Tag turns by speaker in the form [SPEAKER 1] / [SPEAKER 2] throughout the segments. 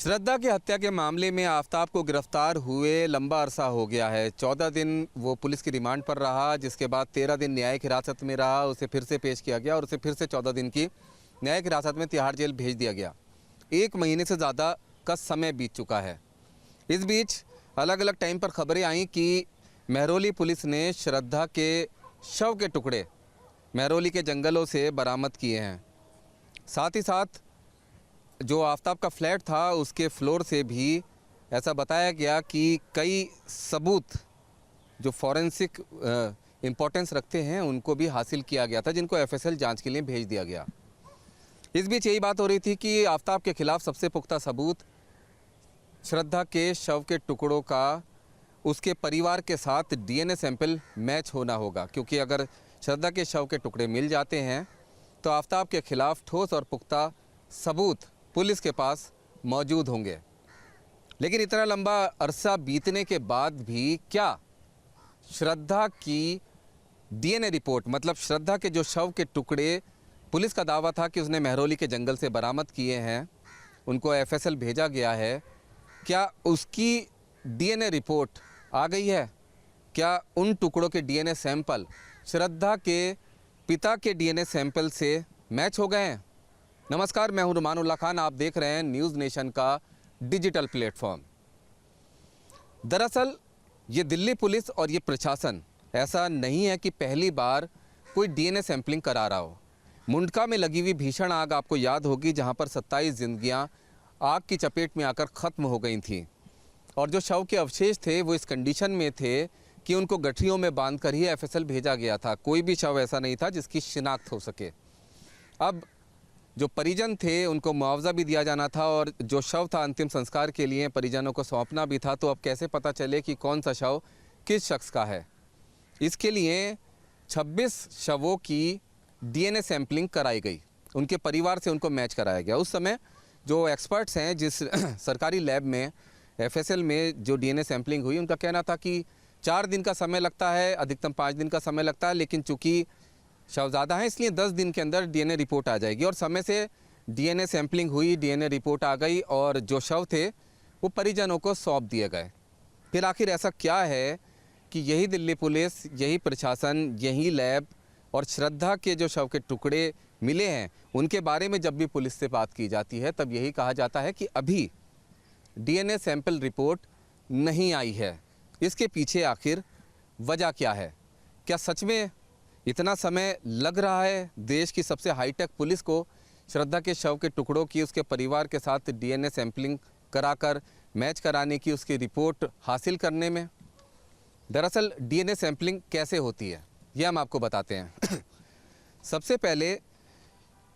[SPEAKER 1] श्रद्धा की हत्या के मामले में आफताब को गिरफ्तार हुए लंबा अरसा हो गया है। 14 दिन वो पुलिस की रिमांड पर रहा, जिसके बाद 13 दिन न्यायिक हिरासत में रहा। उसे फिर से पेश किया गया और उसे फिर से 14 दिन की न्यायिक हिरासत में तिहाड़ जेल भेज दिया गया। 1 महीने से ज़्यादा का समय बीत चुका है। इस बीच अलग अलग टाइम पर खबरें आईं कि महरौली पुलिस ने श्रद्धा के शव के टुकड़े महरौली के जंगलों से बरामद किए हैं। साथ ही साथ जो आफताब का फ्लैट था उसके फ्लोर से भी ऐसा बताया गया कि कई सबूत जो फॉरेंसिक इम्पोर्टेंस रखते हैं उनको भी हासिल किया गया था, जिनको एफएसएल जांच के लिए भेज दिया गया। इस बीच यही बात हो रही थी कि आफताब के खिलाफ सबसे पुख्ता सबूत श्रद्धा के शव के टुकड़ों का उसके परिवार के साथ डीएनए सैंपल मैच होना होगा, क्योंकि अगर श्रद्धा के शव के टुकड़े मिल जाते हैं तो आफताब के खिलाफ ठोस और पुख्ता सबूत पुलिस के पास मौजूद होंगे। लेकिन इतना लंबा अरसा बीतने के बाद भी क्या श्रद्धा की डीएनए रिपोर्ट, मतलब श्रद्धा के जो शव के टुकड़े पुलिस का दावा था कि उसने महरौली के जंगल से बरामद किए हैं, उनको एफएसएल भेजा गया है, क्या उसकी डीएनए रिपोर्ट आ गई है? क्या उन टुकड़ों के डीएनए सैंपल श्रद्धा के पिता के डीएनए सैंपल से मैच हो गए हैं? नमस्कार, मैं हूं रुमानुल्लाह खान। आप देख रहे हैं न्यूज़ नेशन का डिजिटल प्लेटफॉर्म। दरअसल ये दिल्ली पुलिस और ये प्रशासन ऐसा नहीं है कि पहली बार कोई डीएनए सैंपलिंग करा रहा हो। मुंडका में लगी हुई भीषण आग आपको याद होगी, जहां पर 27 जिंदगियां आग की चपेट में आकर ख़त्म हो गई थीं और जो शव के अवशेष थे वो इस कंडीशन में थे कि उनको गठरियों में बांधकर ही एफएसएल भेजा गया था। कोई भी शव ऐसा नहीं था जिसकी शिनाख्त हो सके। अब जो परिजन थे उनको मुआवजा भी दिया जाना था और जो शव था अंतिम संस्कार के लिए परिजनों को सौंपना भी था। तो अब कैसे पता चले कि कौन सा शव किस शख्स का है? इसके लिए 26 शवों की डीएनए सैंपलिंग कराई गई, उनके परिवार से उनको मैच कराया गया। उस समय जो एक्सपर्ट्स हैं जिस सरकारी लैब में एफएसएल में जो डीएनए सैंपलिंग हुई, उनका कहना था कि 4 दिन का समय लगता है, अधिकतम 5 दिन का समय लगता है, लेकिन चूँकि शव ज़्यादा है इसलिए 10 दिन के अंदर डीएनए रिपोर्ट आ जाएगी। और समय से डीएनए सैंपलिंग हुई, डीएनए रिपोर्ट आ गई और जो शव थे वो परिजनों को सौंप दिए गए। फिर आखिर ऐसा क्या है कि यही दिल्ली पुलिस, यही प्रशासन, यही लैब और श्रद्धा के जो शव के टुकड़े मिले हैं उनके बारे में जब भी पुलिस से बात की जाती है तब यही कहा जाता है कि अभी डीएनए सैंपल रिपोर्ट नहीं आई है। इसके पीछे आखिर वजह क्या है? क्या सच में इतना समय लग रहा है देश की सबसे हाईटेक पुलिस को श्रद्धा के शव के टुकड़ों की उसके परिवार के साथ डीएनए सैंपलिंग कराकर मैच कराने की, उसकी रिपोर्ट हासिल करने में? दरअसल डीएनए सैंपलिंग कैसे होती है ये हम आपको बताते हैं। सबसे पहले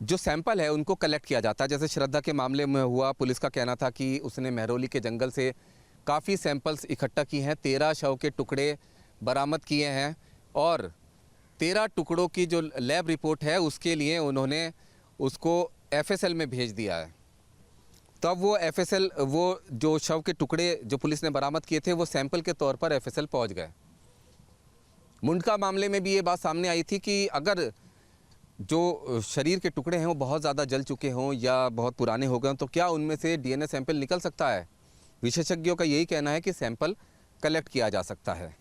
[SPEAKER 1] जो सैंपल है उनको कलेक्ट किया जाता है। जैसे श्रद्धा के मामले में हुआ, पुलिस का कहना था कि उसने महरौली के जंगल से काफ़ी सैंपल्स इकट्ठा किए हैं, 13 शव के टुकड़े बरामद किए हैं और 13 टुकड़ों की जो लैब रिपोर्ट है उसके लिए उन्होंने उसको एफएसएल में भेज दिया है। तब वो एफएसएल, वो जो शव के टुकड़े जो पुलिस ने बरामद किए थे वो सैंपल के तौर पर एफएसएल पहुंच गए। मुंडका मामले में भी ये बात सामने आई थी कि अगर जो शरीर के टुकड़े हैं वो बहुत ज़्यादा जल चुके हों या बहुत पुराने हो गए हों तो क्या उनमें से डीएनए सैंपल निकल सकता है? विशेषज्ञों का यही कहना है कि सैंपल कलेक्ट किया जा सकता है।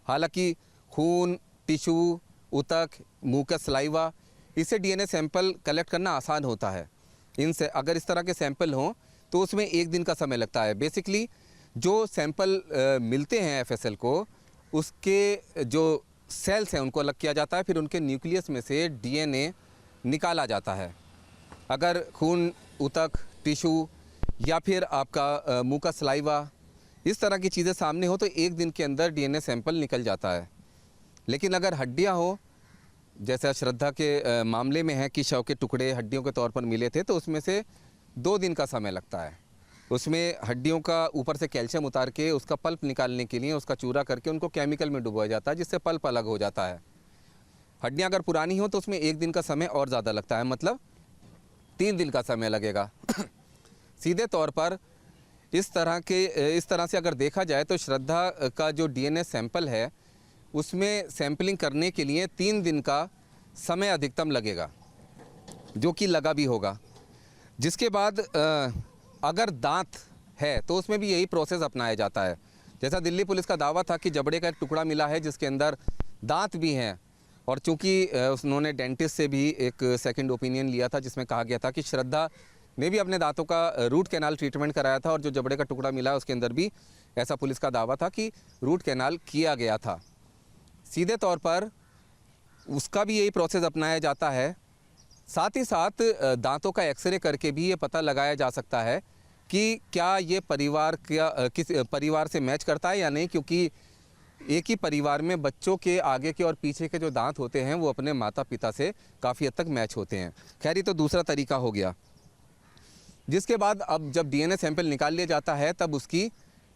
[SPEAKER 1] हालांकि खून, टिश्यू, ऊतक, मुंह का सलाइवा, इससे डीएनए सैंपल कलेक्ट करना आसान होता है। इनसे अगर इस तरह के सैंपल हों तो उसमें 1 दिन का समय लगता है। बेसिकली जो सैंपल मिलते हैं एफएसएल को, उसके जो सेल्स हैं उनको अलग किया जाता है, फिर उनके न्यूक्लियस में से डीएनए निकाला जाता है। अगर खून, ऊतक, टिश्यू या फिर आपका मुंह का सलाइवा, इस तरह की चीज़ें सामने हो तो 1 दिन के अंदर डीएनए सैंपल निकल जाता है। लेकिन अगर हड्डियां हो, जैसा श्रद्धा के मामले में है कि शव के टुकड़े हड्डियों के तौर पर मिले थे, तो उसमें से 2 दिन का समय लगता है। उसमें हड्डियों का ऊपर से कैल्शियम उतार के उसका पल्प निकालने के लिए उसका चूरा करके उनको केमिकल में डुबोया जाता है, जिससे पल्प अलग हो जाता है। हड्डियां अगर पुरानी हो तो उसमें 1 दिन का समय और ज़्यादा लगता है, मतलब 3 दिन का समय लगेगा। सीधे तौर पर इस तरह से अगर देखा जाए तो श्रद्धा का जो डीएनए सैंपल है उसमें सैंपलिंग करने के लिए 3 दिन का समय अधिकतम लगेगा, जो कि लगा भी होगा। जिसके बाद अगर दांत है तो उसमें भी यही प्रोसेस अपनाया जाता है। जैसा दिल्ली पुलिस का दावा था कि जबड़े का एक टुकड़ा मिला है जिसके अंदर दांत भी हैं, और चूंकि उन्होंने डेंटिस्ट से भी एक सेकंड ओपिनियन लिया था जिसमें कहा गया था कि श्रद्धा ने भी अपने दांतों का रूट कैनाल ट्रीटमेंट कराया था, और जो जबड़े का टुकड़ा मिला उसके अंदर भी ऐसा पुलिस का दावा था कि रूट कैनाल किया गया था। सीधे तौर पर उसका भी यही प्रोसेस अपनाया जाता है। साथ ही साथ दांतों का एक्सरे करके भी ये पता लगाया जा सकता है कि क्या ये परिवार किस परिवार से मैच करता है या नहीं, क्योंकि एक ही परिवार में बच्चों के आगे के और पीछे के जो दांत होते हैं वो अपने माता पिता से काफ़ी हद तक मैच होते हैं। खैर, ये तो दूसरा तरीका हो गया। जिसके बाद अब जब डीएनए सैंपल निकाल लिया जाता है तब उसकी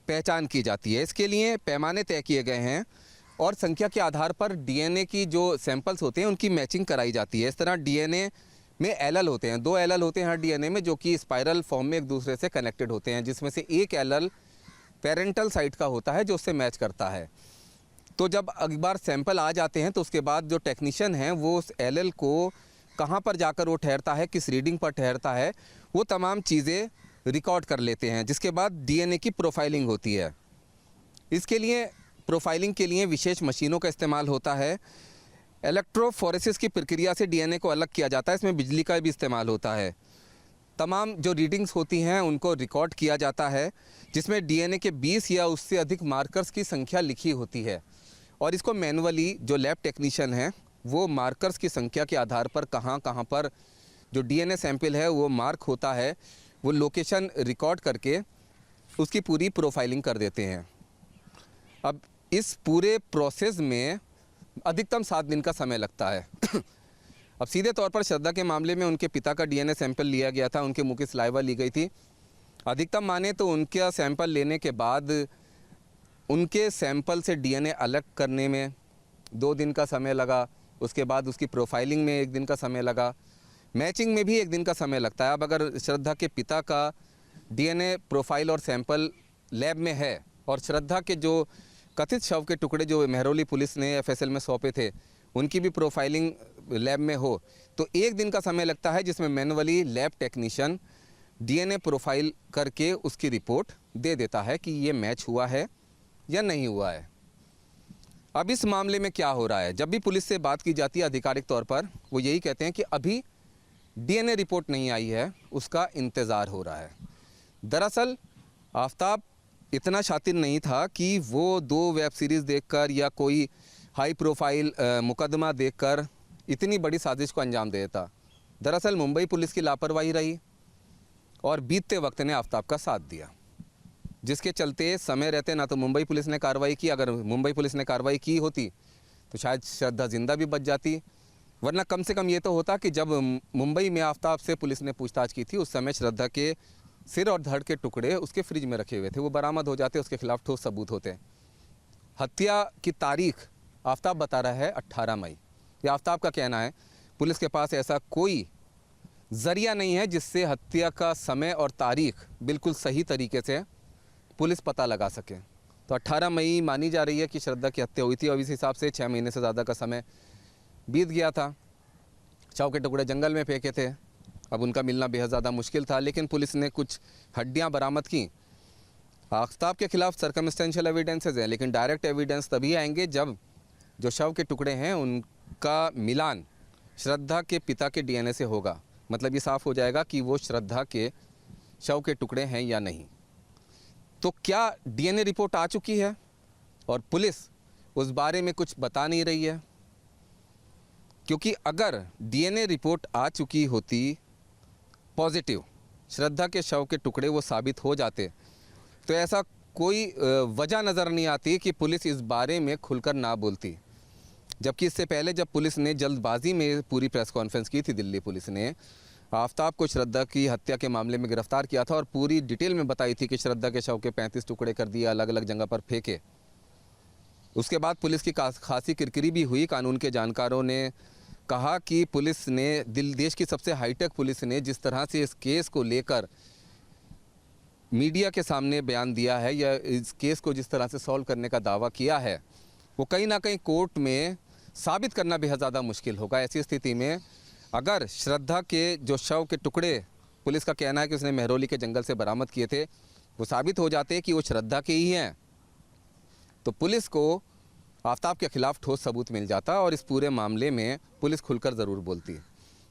[SPEAKER 1] पहचान की जाती है। इसके लिए पैमाने तय किए गए हैं और संख्या के आधार पर डीएनए की जो सैंपल्स होते हैं उनकी मैचिंग कराई जाती है। इस तरह डीएनए में एलएल होते हैं, 2 एलएल होते हैं हर डीएनए में, जो कि स्पाइरल फॉर्म में एक दूसरे से कनेक्टेड होते हैं, जिसमें से एक एलएल पेरेंटल साइट का होता है जो उससे मैच करता है। तो जब एक बार सैंपल आ जाते हैं तो उसके बाद जो टेक्नीशियन हैं वो उस एलएल को कहाँ पर जाकर वो ठहरता है, किस रीडिंग पर ठहरता है, वो तमाम चीज़ें रिकॉर्ड कर लेते हैं। जिसके बाद डीएनए की प्रोफाइलिंग होती है। इसके लिए प्रोफाइलिंग के लिए विशेष मशीनों का इस्तेमाल होता है। इलेक्ट्रोफोरेसिस की प्रक्रिया से डीएनए को अलग किया जाता है। इसमें बिजली का भी इस्तेमाल होता है। तमाम जो रीडिंग्स होती हैं उनको रिकॉर्ड किया जाता है, जिसमें डीएनए के 20 या उससे अधिक मार्कर्स की संख्या लिखी होती है, और इसको मैनुअली जो लैब टेक्नीशियन हैं वो मार्कर्स की संख्या के आधार पर कहाँ कहाँ पर जो डीएनए सैंपल है वो मार्क होता है, वो लोकेशन रिकॉर्ड करके उसकी पूरी प्रोफाइलिंग कर देते हैं। अब इस पूरे प्रोसेस में अधिकतम 7 दिन का समय लगता है। अब सीधे तौर पर श्रद्धा के मामले में उनके पिता का डीएनए सैंपल लिया गया था, उनके मुंह की सलाइवा ली गई थी। अधिकतम माने तो उनका सैंपल लेने के बाद उनके सैंपल से डीएनए अलग करने में 2 दिन का समय लगा। उसके बाद उसकी प्रोफाइलिंग में 1 दिन का समय लगा। मैचिंग में भी 1 दिन का समय लगता है। अब अगर श्रद्धा के पिता का डीएनए प्रोफाइल और सैंपल लैब में है और श्रद्धा के जो कथित शव के टुकड़े जो महरौली पुलिस ने एफएसएल में सौंपे थे उनकी भी प्रोफाइलिंग लैब में हो, तो 1 दिन का समय लगता है, जिसमें manually lab technician DNA profile करके उसकी रिपोर्ट दे देता है कि ये मैच हुआ है या नहीं हुआ है। अब इस मामले में क्या हो रहा है, जब भी पुलिस से बात की जाती है आधिकारिक तौर पर वो यही कहते हैं कि अभी डीएनए रिपोर्ट नहीं आई है, उसका इंतज़ार हो रहा है। दरअसल आफताब इतना शातिर नहीं था कि वो 2 वेब सीरीज़ देखकर या कोई हाई प्रोफाइल मुकदमा देखकर इतनी बड़ी साजिश को अंजाम दे देता। दरअसल मुंबई पुलिस की लापरवाही रही और बीतते वक्त ने आफताब का साथ दिया, जिसके चलते समय रहते ना तो मुंबई पुलिस ने कार्रवाई की। अगर मुंबई पुलिस ने कार्रवाई की होती तो शायद श्रद्धा जिंदा भी बच जाती, वरना कम से कम ये तो होता कि जब मुंबई में आफताब से पुलिस ने पूछताछ की थी उस समय श्रद्धा के सिर और धड़ के टुकड़े उसके फ्रिज में रखे हुए थे, वो बरामद हो जाते, उसके खिलाफ ठोस सबूत होते। हत्या की तारीख आफताब बता रहा है 18 मई। ये आफताब का कहना है। पुलिस के पास ऐसा कोई ज़रिया नहीं है जिससे हत्या का समय और तारीख बिल्कुल सही तरीके से पुलिस पता लगा सके। तो 18 मई मानी जा रही है कि श्रद्धा की हत्या हुई थी, और इस हिसाब से 6 महीने से ज़्यादा का समय बीत गया था। शव के टुकड़े जंगल में फेंके थे, अब उनका मिलना बेहद ज़्यादा मुश्किल था, लेकिन पुलिस ने कुछ हड्डियां बरामद की। आफताब के खिलाफ सर्कमस्टेंशियल एविडेंसेस हैं, लेकिन डायरेक्ट एविडेंस तभी आएंगे जब जो शव के टुकड़े हैं उनका मिलान श्रद्धा के पिता के डीएनए से होगा। मतलब ये साफ हो जाएगा कि वो श्रद्धा के शव के टुकड़े हैं या नहीं। तो क्या डीएनए रिपोर्ट आ चुकी है और पुलिस उस बारे में कुछ बता नहीं रही है? क्योंकि अगर डीएनए रिपोर्ट आ चुकी होती पॉजिटिव, श्रद्धा के शव के टुकड़े वो साबित हो जाते, तो ऐसा कोई वजह नज़र नहीं आती कि पुलिस इस बारे में खुलकर ना बोलती। जबकि इससे पहले जब पुलिस ने जल्दबाजी में पूरी प्रेस कॉन्फ्रेंस की थी, दिल्ली पुलिस ने आफताब को श्रद्धा की हत्या के मामले में गिरफ्तार किया था और पूरी डिटेल में बताई थी कि श्रद्धा के शव के 35 टुकड़े कर दिए, अलग अलग जगह पर फेंके। उसके बाद पुलिस की खासी किरकिरी भी हुई। कानून के जानकारों ने कहा कि पुलिस ने देश की सबसे हाईटेक पुलिस ने जिस तरह से इस केस को लेकर मीडिया के सामने बयान दिया है या इस केस को जिस तरह से सॉल्व करने का दावा किया है, वो कहीं ना कहीं कोर्ट में साबित करना बेहद ज़्यादा मुश्किल होगा। ऐसी स्थिति में अगर श्रद्धा के जो शव के टुकड़े पुलिस का कहना है कि उसने मेहरौली के जंगल से बरामद किए थे, वो साबित हो जाते कि वो श्रद्धा के ही हैं, तो पुलिस को आफ्ताब के खिलाफ ठोस सबूत मिल जाता और इस पूरे मामले में पुलिस खुलकर ज़रूर बोलती।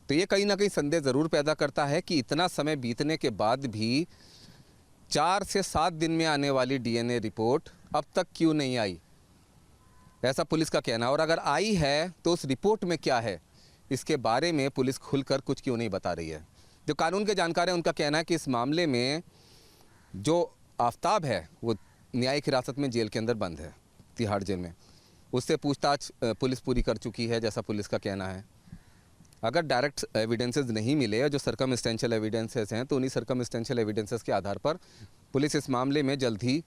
[SPEAKER 1] तो ये कहीं ना कहीं संदेह ज़रूर पैदा करता है कि इतना समय बीतने के बाद भी 4 से 7 दिन में आने वाली डीएनए रिपोर्ट अब तक क्यों नहीं आई, ऐसा पुलिस का कहना। और अगर आई है तो उस रिपोर्ट में क्या है, इसके बारे में पुलिस खुलकर कुछ क्यों नहीं बता रही है। जो कानून के जानकार हैं उनका कहना है कि इस मामले में जो आफ्ताब है वो न्यायिक हिरासत में जेल के अंदर बंद है, तिहाड़ जेल में। उससे पूछताछ पुलिस पूरी कर चुकी है, जैसा पुलिस का कहना है। अगर डायरेक्ट एविडेंसेस नहीं मिले, जो सर्कमस्टेंशियल एविडेंसेस हैं, तो उन्हीं सर्कमस्टेंशियल एविडेंसेस के आधार पर पुलिस इस मामले में जल्द ही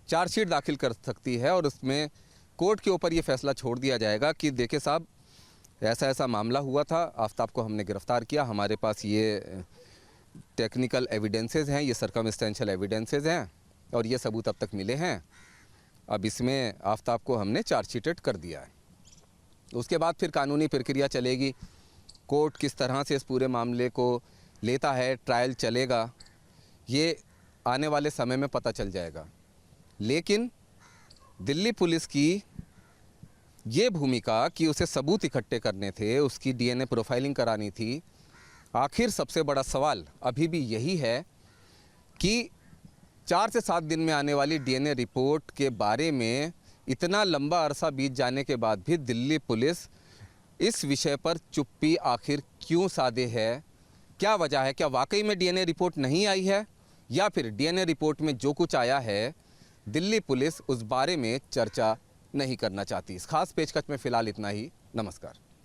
[SPEAKER 1] चार्जशीट दाखिल कर सकती है और उसमें कोर्ट के ऊपर ये फैसला छोड़ दिया जाएगा कि देखिए साहब, ऐसा ऐसा मामला हुआ था, आफ्ताब को हमने गिरफ़्तार किया, हमारे पास ये टेक्निकल एविडेंसेस हैं, ये सर्कमस्टेंशियल एविडेंसेस हैं और ये सबूत अब तक मिले हैं, अब इसमें आफ्ताब को हमने चार्जशीटेड कर दिया है। उसके बाद फिर कानूनी प्रक्रिया चलेगी, कोर्ट किस तरह से इस पूरे मामले को लेता है, ट्रायल चलेगा, ये आने वाले समय में पता चल जाएगा। लेकिन दिल्ली पुलिस की ये भूमिका कि उसे सबूत इकट्ठे करने थे, उसकी डीएनए प्रोफाइलिंग करानी थी, आखिर सबसे बड़ा सवाल अभी भी यही है कि 4 से 7 दिन में आने वाली डीएनए रिपोर्ट के बारे में इतना लंबा अरसा बीत जाने के बाद भी दिल्ली पुलिस इस विषय पर चुप्पी आखिर क्यों साधे है, क्या वजह है? क्या वाकई में डीएनए रिपोर्ट नहीं आई है, या फिर डीएनए रिपोर्ट में जो कुछ आया है दिल्ली पुलिस उस बारे में चर्चा नहीं करना चाहती? इस खास पेचकश में फ़िलहाल इतना ही। नमस्कार।